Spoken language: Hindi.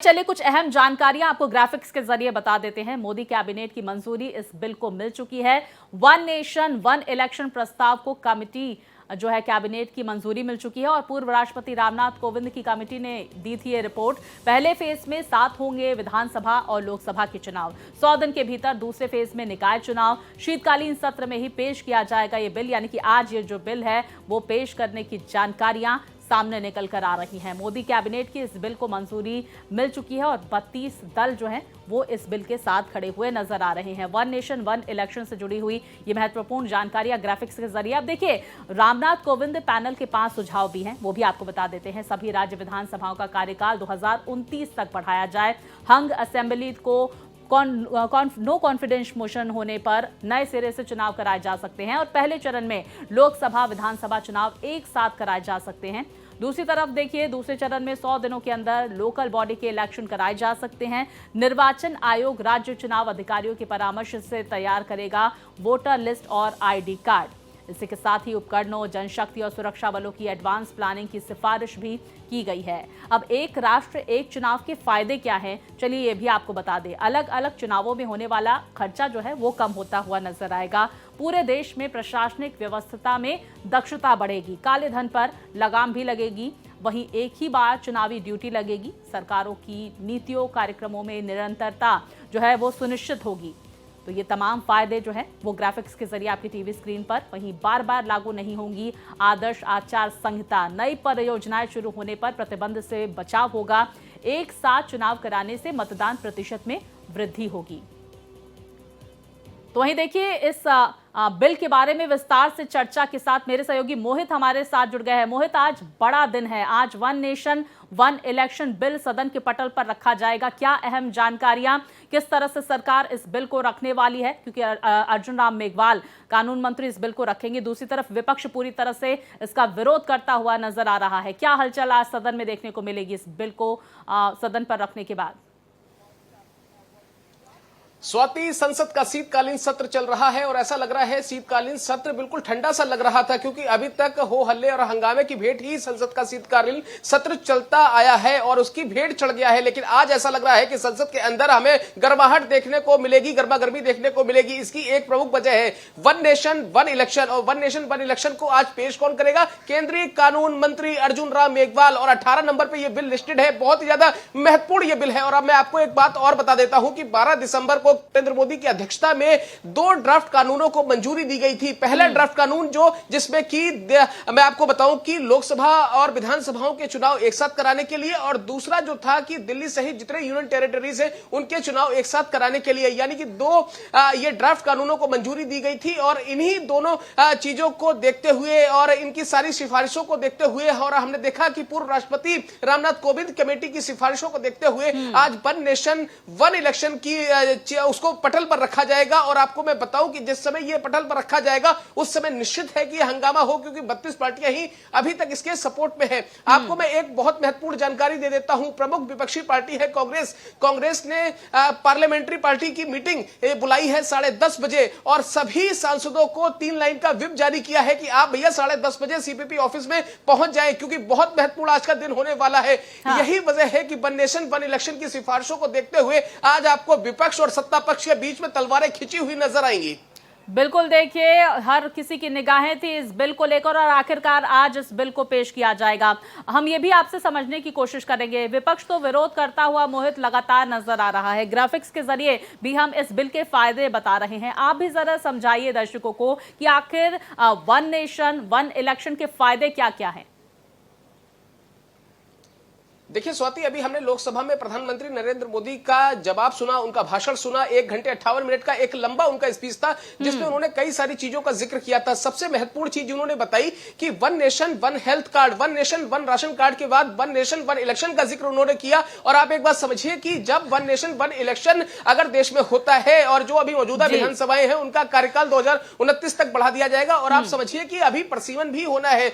चलिए कुछ अहम जानकारियां आपको ग्राफिक्स के जरिए बता देते हैं। मोदी कैबिनेट की मंजूरी इस बिल को मिल चुकी है। वन नेशन वन इलेक्शन प्रस्ताव को कमेटी जो है कैबिनेट की मंजूरी मिल चुकी है और पूर्व राष्ट्रपति रामनाथ कोविंद की कमेटी ने दी थी ये रिपोर्ट। पहले फेज में 7 होंगे विधानसभा और लोकसभा के चुनाव। 100 दिन के भीतर दूसरे फेज में निकाय चुनाव। शीतकालीन सत्र में ही पेश किया जाएगा ये बिल, यानी कि आज ये जो बिल है वो पेश करने की जानकारियां सामने निकल कर आ रही हैं। मोदी कैबिनेट की इस बिल को मंजूरी मिल चुकी है और 32 दल जो हैं वो इस बिल के साथ खड़े हुए नजर आ रहे हैं। वन नेशन वन इलेक्शन से जुड़ी हुई ये महत्वपूर्ण जानकारियां ग्राफिक्स के जरिए। अब देखिए, रामनाथ कोविंद पैनल के 5 सुझाव भी हैं, वो भी आपको बता देते हैं। सभी राज्य विधानसभाओं का कार्यकाल 2029 तक बढ़ाया जाए। हंग असेंबली को नो कॉन्फिडेंस मोशन होने पर नए सिरे से चुनाव कराए जा सकते हैं और पहले चरण में लोकसभा विधानसभा चुनाव एक साथ कराए जा सकते हैं। दूसरी तरफ देखिए, दूसरे चरण में 100 दिनों के अंदर लोकल बॉडी के इलेक्शन कराए जा सकते हैं। निर्वाचन आयोग राज्य चुनाव अधिकारियों के परामर्श से तैयार करेगा वोटर लिस्ट और आईडी कार्ड। इसी के साथ ही उपकरणों, जनशक्ति और सुरक्षा बलों की एडवांस प्लानिंग की सिफारिश भी की गई है। अब एक राष्ट्र एक चुनाव के फायदे क्या हैं, चलिए ये भी आपको बता दें। अलग अलग चुनावों में होने वाला खर्चा जो है वो कम होता हुआ नजर आएगा। पूरे देश में प्रशासनिक व्यवस्था में दक्षता बढ़ेगी। काले धन पर लगाम भी लगेगी। वहीं एक ही बार चुनावी ड्यूटी लगेगी। सरकारों की नीतियों कार्यक्रमों में निरंतरता जो है वो सुनिश्चित होगी। तो ये तमाम फायदे जो हैं वो ग्राफिक्स के जरिए आपकी टीवी स्क्रीन पर। वहीं बार बार लागू नहीं होंगी आदर्श आचार संहिता। नई परियोजनाएं शुरू होने पर प्रतिबंध से बचाव होगा। एक साथ चुनाव कराने से मतदान प्रतिशत में वृद्धि होगी। तो वहीं देखिए, इस बिल के बारे में विस्तार से चर्चा के साथ मेरे सहयोगी मोहित हमारे साथ जुड़ गए हैं। मोहित, आज बड़ा दिन है। आज one nation one election bill सदन के पटल पर रखा जाएगा। क्या अहम जानकारियां, किस तरह से सरकार इस बिल को रखने वाली है, क्योंकि अर्जुन राम मेघवाल कानून मंत्री इस बिल को रखेंगे। दूसरी तरफ विपक्ष पूरी तरह से इसका विरोध करता हुआ नजर आ रहा है। क्या हलचल आज सदन में देखने को मिलेगी इस बिल को सदन पर रखने के बाद? स्वाति, संसद का शीतकालीन सत्र चल रहा है और ऐसा लग रहा है शीतकालीन सत्र बिल्कुल ठंडा सा लग रहा था, क्योंकि अभी तक हो हल्ले और हंगामे की भेंट ही संसद का शीतकालीन सत्र चलता आया है और उसकी भेंट चढ़ गया है। लेकिन आज ऐसा लग रहा है कि संसद के अंदर हमें गर्माहट देखने को मिलेगी, गर्मा गर्मी देखने को मिलेगी। इसकी एक प्रमुख वजह है वन नेशन वन इलेक्शन। और वन नेशन वन इलेक्शन को आज पेश कौन करेगा? केंद्रीय कानून मंत्री अर्जुन राम मेघवाल। और 18 नंबर पर यह बिल लिस्टेड है। बहुत ही ज्यादा महत्वपूर्ण यह बिल है। और अब मैं आपको एक बात और बता देता हूं कि 12 दिसंबर को नरेंद्र मोदी की अध्यक्षता में 2 ड्राफ्ट कानूनों को मंजूरी दी गई थी। पहला ड्राफ्ट कानून जिसमें कि मैं आपको बताऊं कि लोकसभा और विधानसभाओं के चुनाव एक साथ कराने के लिए, और दूसरा जो था कि दिल्ली सहित जितने यूनियन टेरिटरीज हैं उनके चुनाव एक साथ कराने के लिए। यानी कि 2 ये ड्राफ्ट कानूनों को मंजूरी दी गई थी। और इन्हीं दोनों चीजों को देखते हुए और इनकी सारी सिफारिशों को देखते हुए, और हमने देखा कि पूर्व राष्ट्रपति रामनाथ कोविंद कमेटी की सिफारिशों को देखते हुए आज वन नेशन वन इलेक्शन की उसको पटल पर रखा जाएगा। और आपको मैं बताऊं कि जिस समय यह पटल पर रखा जाएगा उस समय निश्चित है कि हंगामा हो, क्योंकि 32 पार्टियां ही अभी तक इसके सपोर्ट में है। आपको मैं एक बहुत महत्वपूर्ण जानकारी दे देता हूं। प्रमुख विपक्षी पार्टी है कांग्रेस। कांग्रेस ने पार्लियामेंट्री पार्टी की मीटिंग बुलाई है 10:30 बजे और सभी सांसदों को 3 लाइन का व्हिप जारी किया है कि आप भैया 10:30 बजे सीपीपी ऑफिस में पहुंच जाएं, क्योंकि बहुत महत्वपूर्ण आज का दिन होने वाला है। यही वजह है कि वन नेशन वन इलेक्शन की सिफारिशों को देखते हुए आज आपको विपक्ष और सत्ता पक्ष के बीच में तलवारें खिंची हुई नजर आएंगी। बिल्कुल, देखिए, हर किसी की निगाहें थी इस बिल को लेकर और आखिरकार आज इस बिल को पेश किया जाएगा। हम ये भी आपसे समझने की कोशिश करेंगे। विपक्ष तो विरोध करता हुआ मोहित लगातार नजर आ रहा है। ग्राफिक्स के जरिए भी हम इस बिल के फायदे बता रहे हैं। आप भी जरा समझाइए दर्शकों को कि आखिर वन नेशन वन इलेक्शन के फायदे क्या क्या हैं। देखिए स्वाति, अभी हमने लोकसभा में प्रधानमंत्री नरेंद्र मोदी का जवाब सुना, उनका भाषण सुना। 1 घंटे 58 मिनट का एक लंबा उनका स्पीच था जिसमें उन्होंने कई सारी चीजों का जिक्र किया था। सबसे महत्वपूर्ण चीज उन्होंने बताई कि one nation one health card, one nation one ration card के बाद वन नेशन वन इलेक्शन का जिक्र उन्होंने किया। और आप एक बात समझिए कि जब वन नेशन वन इलेक्शन अगर देश में होता है और जो अभी मौजूदा विधानसभाएं हैं उनका कार्यकाल 2029 तक बढ़ा दिया जाएगा। और आप समझिए कि अभी परिसीमन भी होना है।